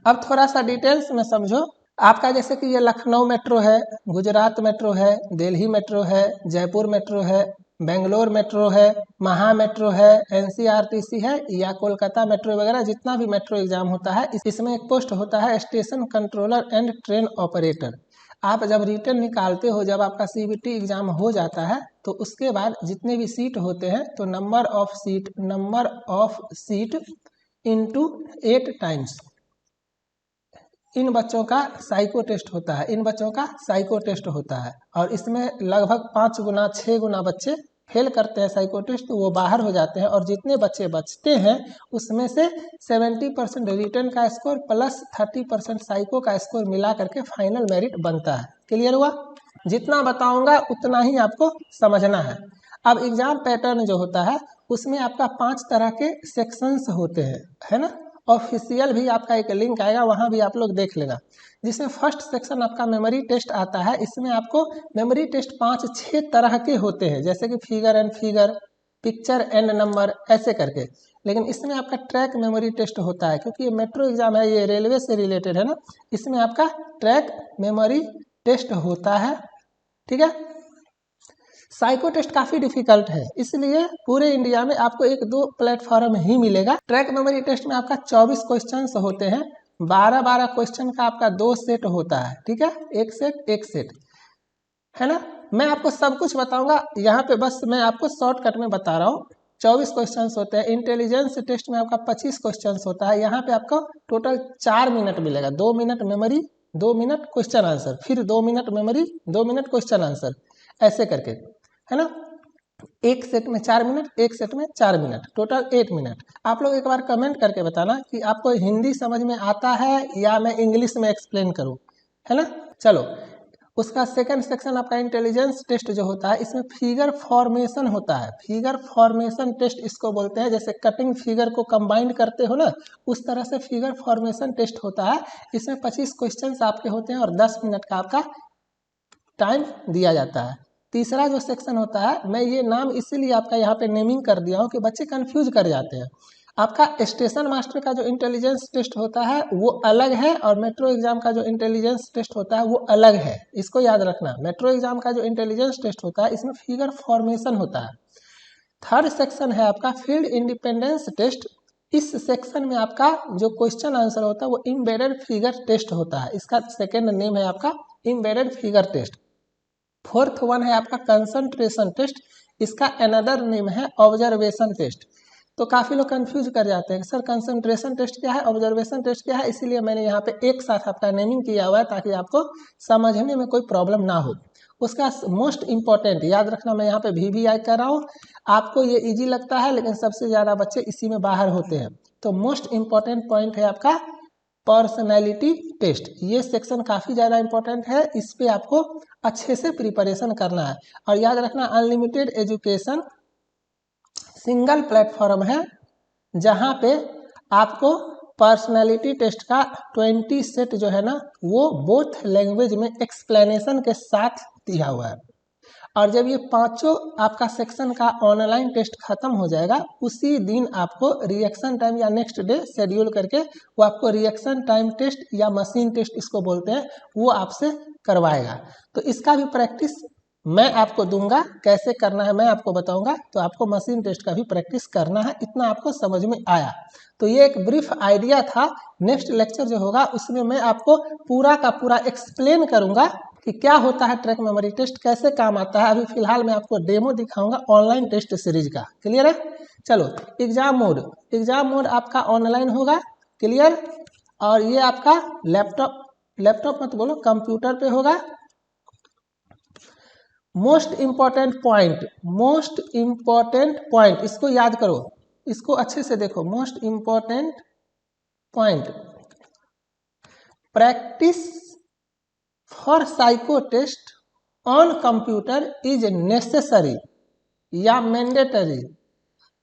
अब थोड़ा सा डिटेल्स में समझो। आपका जैसे कि ये लखनऊ मेट्रो है, गुजरात मेट्रो है, दिल्ली मेट्रो है, जयपुर मेट्रो है, बेंगलोर मेट्रो है, महा मेट्रो है, एनसीआरटीसी है या कोलकाता मेट्रो वगैरह जितना भी मेट्रो एग्जाम होता है इसमें एक पोस्ट होता है station controller and train operator. आप जब रिटर्न निकालते हो, जब आपका सीबीटी एग्जाम हो जाता है तो उसके बाद जितने भी सीट होते हैं तो number of seat into 8 times in बच्चों का साइको टेस्ट होता है। और इसमें लगभग 5 गुना 6 गुना बच्चे फेल करते हैं साइको टेस्ट, तो वो बाहर हो जाते हैं। और जितने बच्चे बचते हैं उसमें से 70% रिटर्न का स्कोर प्लस 30% साइको का स्कोर मिला करके फाइनल मेरिट बनता है। क्लियर हुआ? जितना बताऊंगा उतना ही आपको समझना है। अब एग्जाम पैटर्न जो होता है उसमें आपका 5 तरह के सेक्शंस होते हैं, है ना। ऑफिशियल भी आपका एक लिंक आएगा, वहाँ भी आप लोग देख लेना। जिसमें फर्स्ट सेक्शन आपका मेमोरी टेस्ट आता है। इसमें आपको मेमोरी टेस्ट 5-6 तरह के होते हैं, जैसे कि figure and figure, picture and number, ऐसे करके। लेकिन इसमें आपका ट्रैक मेमोरी टेस्ट होता है, क्योंकि ये मेट्रो एग्जाम है, ये रेलवे से रिलेटेड है ना। इसमें आपका ट्रैक मेमोरी टेस्ट होता है, ठीक है। साइको टेस्ट काफी डिफिकल्ट है, इसलिए पूरे इंडिया में आपको 1-2 प्लेटफॉर्म ही मिलेगा। ट्रैक मेमोरी टेस्ट में आपका 24 क्वेश्चंस होते हैं, 12-12 क्वेश्चन का आपका 2 सेट होता है, ठीक है। एक सेट है ना। मैं आपको सब कुछ बताऊंगा, यहाँ पे बस मैं आपको शॉर्टकट में बता रहा हूँ। 24 क्वेश्चंस होते हैं। इंटेलिजेंस टेस्ट में आपका 25 क्वेश्चंस होता है। यहाँ पे आपको टोटल 4 मिनट मिलेगा, 2 minute memory, 2 minute question answer, फिर 2 minute memory, 2 minute question answer, ऐसे करके, है ना। एक सेट में 4 मिनट, एक सेट में 4 मिनट, टोटल 8 मिनट। आप लोग एक बार कमेंट करके बताना कि आपको हिंदी समझ में आता है या मैं इंग्लिश में एक्सप्लेन करूं, है ना। चलो, उसका सेकंड सेक्शन आपका इंटेलिजेंस टेस्ट जो होता है, इसमें फिगर फॉर्मेशन होता है। फिगर फॉर्मेशन टेस्ट इसको बोलते हैं। जैसे कटिंग फिगर को कंबाइंड करते हो ना, उस तरह से फिगर फॉर्मेशन टेस्ट होता है। इसमें 25 क्वेश्चन आपके होते हैं और 10 मिनट का आपका टाइम दिया जाता है। तीसरा जो सेक्शन होता है, मैं ये नाम इसीलिए आपका यहाँ पे नेमिंग कर दिया हूँ कि बच्चे कंफ्यूज कर जाते हैं। आपका स्टेशन मास्टर का जो इंटेलिजेंस टेस्ट होता है वो अलग है, और मेट्रो एग्जाम का जो इंटेलिजेंस टेस्ट होता है वो अलग है। इसको याद रखना। मेट्रो एग्जाम का जो इंटेलिजेंस टेस्ट होता है इसमें फिगर फॉर्मेशन होता है। थर्ड सेक्शन है आपका फील्ड इंडिपेंडेंस टेस्ट। इस सेक्शन में आपका जो क्वेश्चन आंसर होता है वो इम्बेडेड फिगर टेस्ट होता है। इसका सेकेंड नेम है आपका embedded figure test. Fourth one है आपका कंसंट्रेशन टेस्ट। इसका अनदर नेम है ऑब्जर्वेशन टेस्ट। तो काफ़ी लोग कंफ्यूज कर जाते हैं, सर कंसंट्रेशन टेस्ट क्या है, ऑब्जर्वेशन टेस्ट क्या है। इसीलिए मैंने यहाँ पे एक साथ आपका नेमिंग किया हुआ है ताकि आपको समझने में कोई प्रॉब्लम ना हो। उसका मोस्ट इंपॉर्टेंट याद रखना, मैं यहाँ पे VVI कर रहा हूँ। आपको ये इजी लगता है लेकिन सबसे ज़्यादा बच्चे इसी में बाहर होते हैं। तो मोस्ट इंपॉर्टेंट पॉइंट है आपका पर्सनैलिटी टेस्ट। ये सेक्शन काफ़ी ज़्यादा इंपॉर्टेंट है, इस पे आपको अच्छे से प्रिपरेशन करना है। और याद रखना, अनलिमिटेड एजुकेशन सिंगल प्लेटफॉर्म है जहाँ पे आपको पर्सनैलिटी टेस्ट का 20 सेट जो है ना वो बोथ लैंग्वेज में एक्सप्लेनेशन के साथ दिया हुआ है। और जब ये पांचों आपका सेक्शन का ऑनलाइन टेस्ट खत्म हो जाएगा, उसी दिन आपको रिएक्शन टाइम या नेक्स्ट डे शेड्यूल करके वो आपको रिएक्शन टाइम टेस्ट या मशीन टेस्ट इसको बोलते हैं, वो आपसे करवाएगा। तो इसका भी प्रैक्टिस मैं आपको दूंगा, कैसे करना है मैं आपको बताऊंगा। तो आपको मशीन टेस्ट का भी प्रैक्टिस करना है, इतना आपको समझ में आया। तो ये एक ब्रीफ आइडिया था। नेक्स्ट लेक्चर जो होगा उसमें मैं आपको पूरा का पूरा एक्सप्लेन करूंगा कि क्या होता है ट्रैक मेमोरी टेस्ट, कैसे काम आता है। अभी फिलहाल मैं आपको डेमो दिखाऊंगा ऑनलाइन टेस्ट सीरीज का। क्लियर है? चलो, एग्जाम मोड आपका ऑनलाइन होगा। क्लियर? और ये आपका लैपटॉप मत बोलो, कंप्यूटर पे होगा। मोस्ट इंपॉर्टेंट पॉइंट इसको याद करो, इसको अच्छे से देखो। Most important point, practice for psycho test on computer is necessary या मैंडेटरी।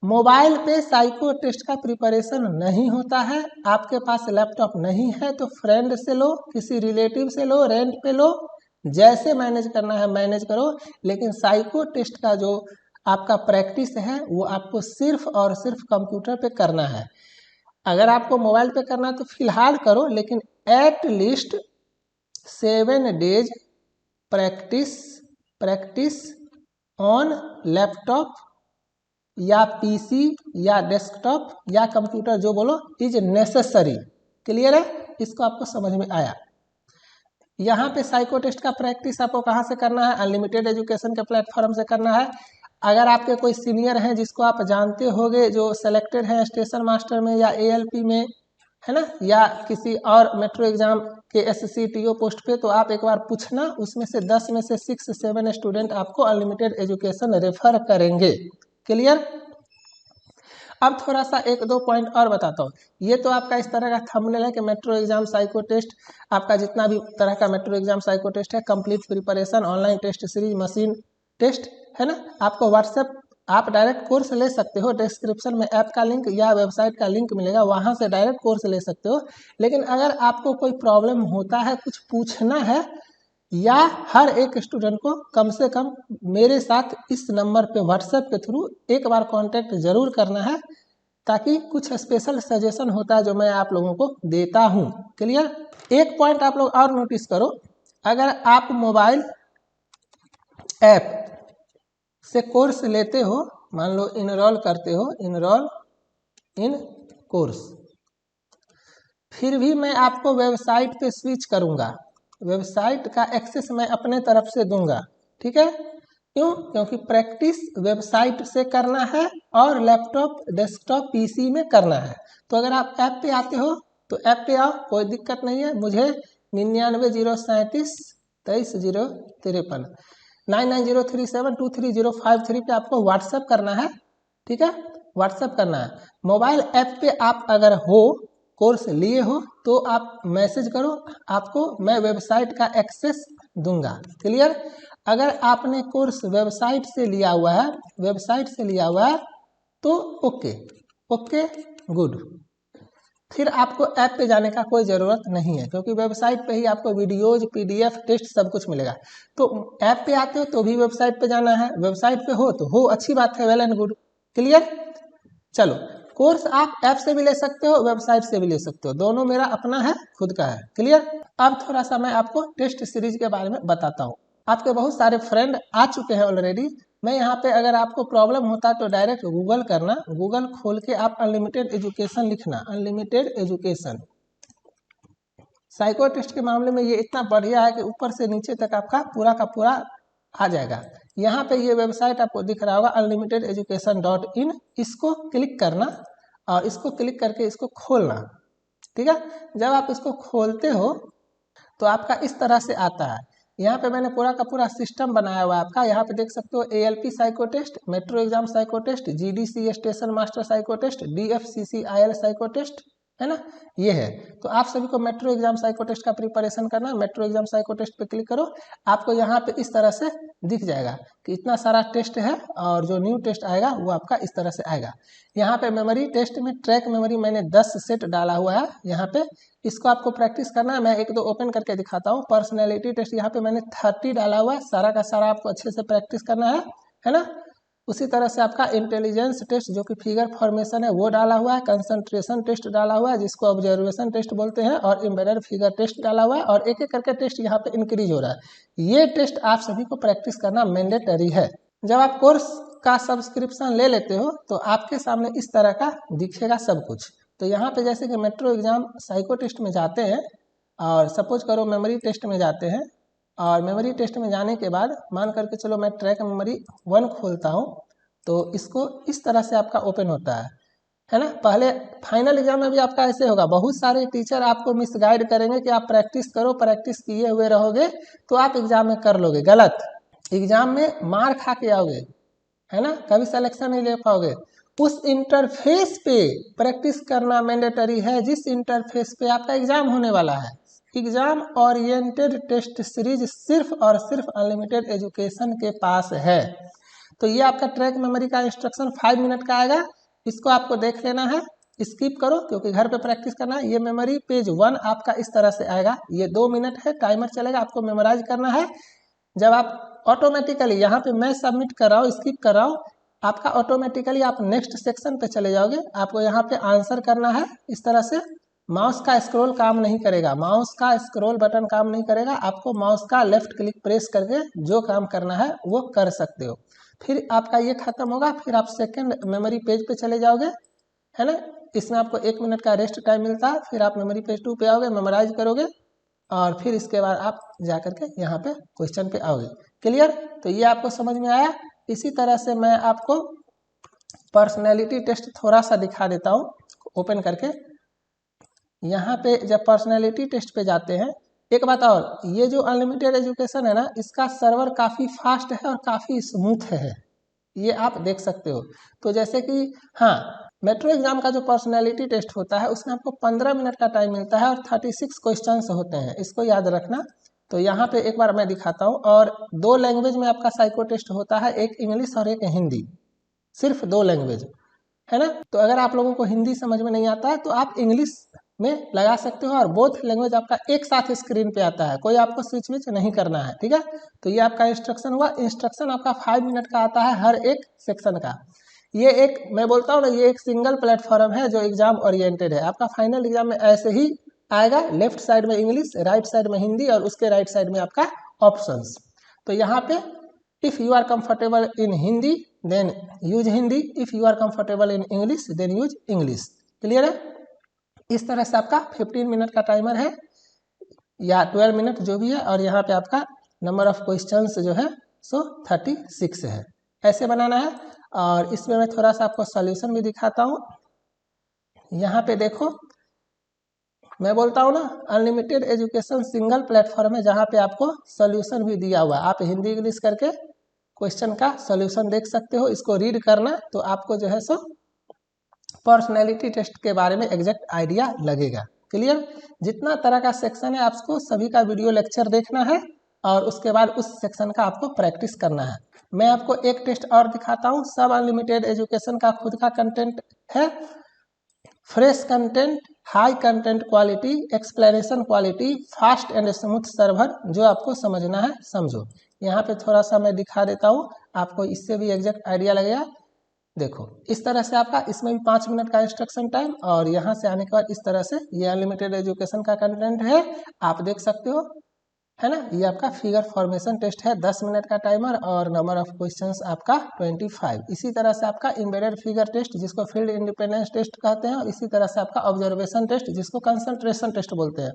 मोबाइल पे साइको टेस्ट का प्रिपरेशन नहीं होता है, आपके पास लैपटॉप नहीं है तो फ्रेंड से लो, किसी रिलेटिव से लो, रेंट पे लो, जैसे मैनेज करना है मैनेज करो। लेकिन साइको टेस्ट का जो आपका प्रैक्टिस है वो आपको सिर्फ और सिर्फ कंप्यूटर पे करना है। अगर आपको मोबाइल पे करना है तो फिलहाल करो, लेकिन at least 7 days practice on laptop या पीसी या डेस्कटॉप या कंप्यूटर, जो बोलो, इज नेसेसरी। क्लियर है? इसको आपको समझ में आया? यहाँ पे साइको टेस्ट का प्रैक्टिस आपको कहाँ से करना है? अनलिमिटेड एजुकेशन के प्लेटफॉर्म से करना है। अगर आपके कोई सीनियर हैं जिसको आप जानते होगे, जो सेलेक्टेड हैं स्टेशन मास्टर में या एएलपी में, है ना, या किसी और मेट्रो एग्जाम के एससीटीओ पोस्ट पे, तो आप एक बार पूछना, उसमें से 10 में से 6-7 स्टूडेंट आपको अनलिमिटेड एजुकेशन रेफर करेंगे। क्लियर? अब थोड़ा सा 1-2 पॉइंट और बताता हूँ। ये तो आपका इस तरह का थंबनेल है कि मेट्रो एग्जाम साइको टेस्ट, आपका जितना भी तरह का मेट्रो एग्जाम साइको टेस्ट है, complete preparation, online test series, machine test, है ना। आपको व्हाट्सएप, आप डायरेक्ट कोर्स ले सकते हो, डिस्क्रिप्शन में ऐप का लिंक या वेबसाइट का लिंक मिलेगा, वहाँ से डायरेक्ट कोर्स ले सकते हो। लेकिन अगर आपको कोई प्रॉब्लम होता है, कुछ पूछना है, या हर एक स्टूडेंट को कम से कम मेरे साथ इस नंबर पे व्हाट्सएप के थ्रू एक बार कांटेक्ट जरूर करना है, ताकि कुछ स्पेशल सजेशन होता है जो मैं आप लोगों को देता हूँ। क्लियर? एक पॉइंट आप लोग और नोटिस करो, अगर आप मोबाइल ऐप से कोर्स लेते हो, मान लो इनरोल करते हो, इनरोल इन कोर्स, फिर भी मैं आपको वेबसाइट पे स्विच करूँगा, वेबसाइट का एक्सेस मैं अपने तरफ से दूंगा। ठीक है? क्यों? क्योंकि प्रैक्टिस वेबसाइट से करना है और लैपटॉप, डेस्कटॉप, पीसी में करना है। तो अगर आप ऐप पे आते हो तो ऐप पे आओ, कोई दिक्कत नहीं है। मुझे 99 037 23 053 9903723053 पे आपको व्हाट्सएप करना है। ठीक है? व्हाट्सएप करना है। मोबाइल ऐप पे आप अगर हो, कोर्स लिए हो, तो आप मैसेज करो, आपको मैं वेबसाइट का एक्सेस दूंगा। क्लियर? अगर आपने कोर्स वेबसाइट से लिया हुआ है, वेबसाइट से लिया हुआ है, तो ओके गुड, फिर आपको ऐप पे जाने का कोई ज़रूरत नहीं है, क्योंकि वेबसाइट पे ही आपको वीडियोज, पीडीएफ, टेस्ट सब कुछ मिलेगा। तो ऐप पे आते हो तो भी वेबसाइट पे जाना है, वेबसाइट पे हो तो हो, अच्छी बात है, वेल एंड गुड। क्लियर? चलो, कोर्स आप ऐप से भी ले सकते हो, वेबसाइट से भी ले सकते हो, दोनों मेरा अपना है, खुद का है। क्लियर? अब थोड़ा सा मैं आपको टेस्ट सीरीज के बारे में बताता हूँ। आपके बहुत सारे फ्रेंड आ चुके हैं ऑलरेडी। मैं यहाँ पे, अगर आपको प्रॉब्लम होता है तो डायरेक्ट गूगल करना, गूगल खोल के आप अनलिमिटेड एजुकेशन लिखना, अनलिमिटेड एजुकेशन। साइको टेस्ट के मामले में ये इतना बढ़िया है कि ऊपर से नीचे तक आपका पूरा का पूरा आ जाएगा। यहाँ पे ये वेबसाइट आपको दिख रहा होगा, unlimitededucation.in, इसको क्लिक करना और इसको क्लिक करके इसको खोलना। ठीक है? जब आप इसको खोलते हो तो आपका इस तरह से आता है। यहाँ पे मैंने पूरा का पूरा सिस्टम बनाया हुआ है आपका। यहाँ पे देख सकते हो ALP psycho test, metro exam psycho test, GDC station master psycho test, DFCCIL psycho test, है ना, ये है। तो आप सभी को मेट्रो एग्जाम साइको टेस्ट का प्रिपरेशन करना है। मेट्रो एग्जाम साइको टेस्ट पे क्लिक करो, आपको यहाँ पे इस तरह से दिख जाएगा कि इतना सारा टेस्ट है, और जो न्यू टेस्ट आएगा वो आपका इस तरह से आएगा। यहाँ पे मेमोरी टेस्ट में ट्रैक मेमोरी मैंने 10 सेट डाला हुआ है यहाँ पे, इसको आपको प्रैक्टिस करना है। मैं 1-2 ओपन करके दिखाता हूँ। पर्सनैलिटी टेस्ट यहाँ पे मैंने 30 डाला हुआ है, सारा का सारा आपको अच्छे से प्रैक्टिस करना है ना। उसी तरह से आपका इंटेलिजेंस टेस्ट, जो कि फिगर फॉर्मेशन है, वो डाला हुआ है। कंसंट्रेशन टेस्ट डाला हुआ है, जिसको ऑब्जर्वेशन टेस्ट बोलते हैं, और एम्बेडेड फिगर टेस्ट डाला हुआ है, और एक एक करके टेस्ट यहाँ पे इंक्रीज हो रहा है। ये टेस्ट आप सभी को प्रैक्टिस करना मैंडेटरी है। जब आप कोर्स का सब्सक्रिप्शन ले लेते हो तो आपके सामने इस तरह का दिखेगा सब कुछ। तो यहाँ पे जैसे कि मेट्रो एग्जाम साइको टेस्ट में जाते हैं, और सपोज करो मेमोरी टेस्ट में जाते हैं, और मेमोरी टेस्ट में जाने के बाद मान करके चलो मैं ट्रैक मेमोरी 1 खोलता हूँ, तो इसको इस तरह से आपका ओपन होता है ना। पहले फाइनल एग्जाम में भी आपका ऐसे होगा, बहुत सारे टीचर आपको मिसगाइड करेंगे कि आप प्रैक्टिस करो, प्रैक्टिस किए हुए रहोगे तो आप एग्जाम में कर लोगे। गलत, एग्जाम में मार खा के आओगे, है ना, कभी सिलेक्शन नहीं ले पाओगे। उस इंटरफेस पे प्रैक्टिस करना मैंडेटरी है, जिस इंटरफेस पे आपका एग्जाम होने वाला है। एग्जाम ओरिएंटेड टेस्ट सीरीज सिर्फ और सिर्फ अनलिमिटेड एजुकेशन के पास है। तो ये आपका ट्रैक मेमोरी का इंस्ट्रक्शन 5 मिनट का आएगा, इसको आपको देख लेना है, स्किप करो क्योंकि घर पे प्रैक्टिस करना है। ये मेमोरी पेज 1 आपका इस तरह से आएगा, ये 2 मिनट है, टाइमर चलेगा, आपको मेमोराइज करना है। जब आप ऑटोमेटिकली यहाँ पे मैं सबमिट कर रहा हूँ, स्किप कर रहा हूँ, आपका ऑटोमेटिकली आप नेक्स्ट सेक्शन पे चले जाओगे। आपको यहाँ पे आंसर करना है। इस तरह से माउस का स्क्रॉल काम नहीं करेगा, माउस का स्क्रॉल बटन काम नहीं करेगा। आपको माउस का लेफ्ट क्लिक प्रेस करके जो काम करना है वो कर सकते हो। फिर आपका ये खत्म होगा, फिर आप सेकेंड मेमोरी पेज पे चले जाओगे, है ना। इसमें आपको 1 मिनट का रेस्ट टाइम मिलता है। फिर आप मेमोरी पेज 2 पे आओगे, मेमोराइज करोगे और फिर इसके बाद आप जा करके यहाँ पे क्वेश्चन पे आओगे। क्लियर? तो ये आपको समझ में आया। इसी तरह से मैं आपको पर्सनैलिटी टेस्ट थोड़ा सा दिखा देता हूँ ओपन करके। यहाँ पे जब पर्सनैलिटी टेस्ट पे जाते हैं, एक बात और, ये जो अनलिमिटेड एजुकेशन है ना, इसका सर्वर काफ़ी फास्ट है और काफ़ी स्मूथ है, ये आप देख सकते हो। तो जैसे कि हाँ, मेट्रो एग्जाम का जो पर्सनैलिटी टेस्ट होता है उसमें आपको 15 मिनट का टाइम मिलता है और 36 क्वेश्चंस होते हैं, इसको याद रखना। तो यहाँ पे एक बार मैं दिखाता हूँ। और 2 लैंग्वेज में आपका साइको टेस्ट होता है, एक इंग्लिश और एक हिंदी, सिर्फ 2 लैंग्वेज, है ना। तो अगर आप लोगों को हिंदी समझ में नहीं आता है तो आप इंग्लिश में लगा सकते हो और बोथ लैंग्वेज आपका एक साथ स्क्रीन पे आता है, कोई आपको स्विच विच नहीं करना है, ठीक है। तो ये आपका इंस्ट्रक्शन हुआ। इंस्ट्रक्शन आपका 5 मिनट का आता है हर एक सेक्शन का। ये एक, मैं बोलता हूँ ना, ये एक सिंगल प्लेटफॉर्म है जो एग्जाम ओरिएंटेड है। आपका फाइनल एग्जाम में ऐसे ही आएगा, लेफ्ट साइड में इंग्लिश, राइट साइड में हिंदी और उसके राइट साइड में आपका ऑप्शंस। तो यहाँ पे if you are comfortable in Hindi then use Hindi, if you are comfortable in English then use English. Clear है? इस तरह से आपका 15 मिनट का टाइमर है या 12 मिनट जो भी है। और यहाँ पे आपका नंबर ऑफ क्वेश्चंस जो है सो 36 है। ऐसे बनाना है। और इसमें मैं थोड़ा सा आपको सॉल्यूशन भी दिखाता हूँ। यहाँ पे देखो, मैं बोलता हूँ ना, अनलिमिटेड एजुकेशन सिंगल प्लेटफॉर्म है जहाँ पे आपको सॉल्यूशन भी दिया हुआ है। आप हिंदी इंग्लिश करके क्वेश्चन का सॉल्यूशन देख सकते हो। इसको रीड करना तो आपको जो है सो पर्सनैलिटी टेस्ट के बारे में एग्जैक्ट आइडिया लगेगा। क्लियर? जितना तरह का सेक्शन है आपको सभी का वीडियो लेक्चर देखना है और उसके बाद उस सेक्शन का आपको प्रैक्टिस करना है। मैं आपको एक टेस्ट और दिखाता हूँ। सब अनलिमिटेड एजुकेशन का खुद का कंटेंट है, fresh content, high content quality, explanation quality, fast and smooth server. जो आपको समझना है समझो। यहाँ पे थोड़ा सा मैं दिखा देता हूँ, आपको इससे भी एग्जैक्ट आइडिया लगेगा। देखो, इस तरह से आपका इसमें भी 5 मिनट का इंस्ट्रक्शन टाइम और यहाँ से आने के बाद इस तरह से ये अनलिमिटेड एजुकेशन का कंटेंट है, आप देख सकते हो, है ना। ये आपका फिगर फॉर्मेशन टेस्ट है, 10 मिनट का टाइमर और नंबर ऑफ क्वेश्चंस आपका 25। इसी तरह से आपका एम्बेडेड फिगर टेस्ट जिसको फील्ड इंडिपेंडेंस टेस्ट कहते हैं और इसी तरह से आपका ऑब्जर्वेशन टेस्ट जिसको कंसंट्रेशन टेस्ट बोलते हैं।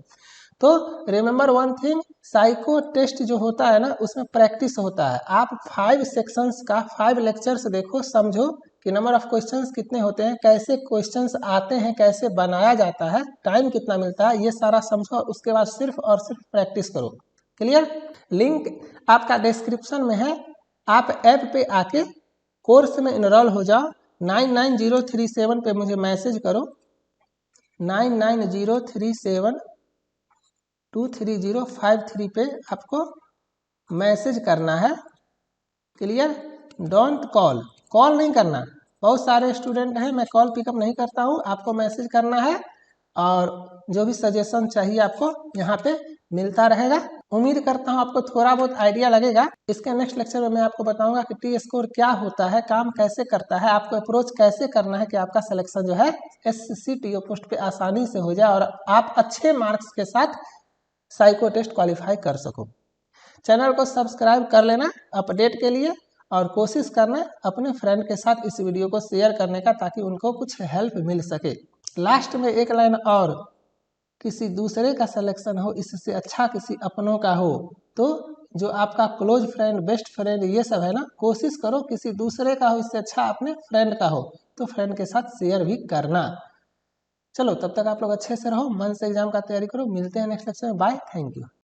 तो remember one thing, psycho test जो होता है ना उसमें प्रैक्टिस होता है। आप 5 सेक्शंस का 5 लेक्चर्स देखो, समझो कि नंबर ऑफ क्वेश्चंस कितने होते हैं, कैसे क्वेश्चंस आते हैं, कैसे बनाया जाता है, टाइम कितना मिलता है, ये सारा समझो और उसके बाद सिर्फ और सिर्फ प्रैक्टिस करो। क्लियर? लिंक आपका डिस्क्रिप्शन में है। आप ऐप पे आके कोर्स में इनरोल हो जाओ। 99037 पे मुझे मैसेज करो, 99037235053 पे आपको मैसेज करना है। क्लियर? डोंट कॉल, कॉल नहीं करना। बहुत सारे स्टूडेंट हैं, मैं कॉल पिकअप नहीं करता हूँ। आपको मैसेज करना है और जो भी सजेशन चाहिए आपको यहाँ पे मिलता रहेगा। उम्मीद करता हूँ आपको थोड़ा बहुत आइडिया लगेगा। इसके नेक्स्ट लेक्चर में मैं आपको बताऊंगा कि टी स्कोर क्या होता है, काम कैसे करता है, आपको अप्रोच कैसे करना है कि आपका सिलेक्शन जो है SCTO पोस्ट पे आसानी से हो जाए और आप अच्छे मार्क्स के साथ साइको टेस्ट क्वालिफाई कर सको। चैनल को सब्सक्राइब कर लेना अपडेट के लिए और कोशिश करना अपने फ्रेंड के साथ इस वीडियो को शेयर करने का ताकि उनको कुछ हेल्प मिल सके। लास्ट में एक लाइन और, किसी दूसरे का सिलेक्शन हो इससे अच्छा किसी अपनों का हो। तो जो आपका क्लोज फ्रेंड, बेस्ट फ्रेंड, ये सब है ना, कोशिश करो किसी दूसरे का हो इससे अच्छा अपने फ्रेंड का हो, तो फ्रेंड के साथ शेयर भी करना। चलो, तब तक आप लोग अच्छे से रहो, मन से एग्जाम का तैयारी करो। मिलते हैं नेक्स्ट लेक्चर में। Bye, thank you.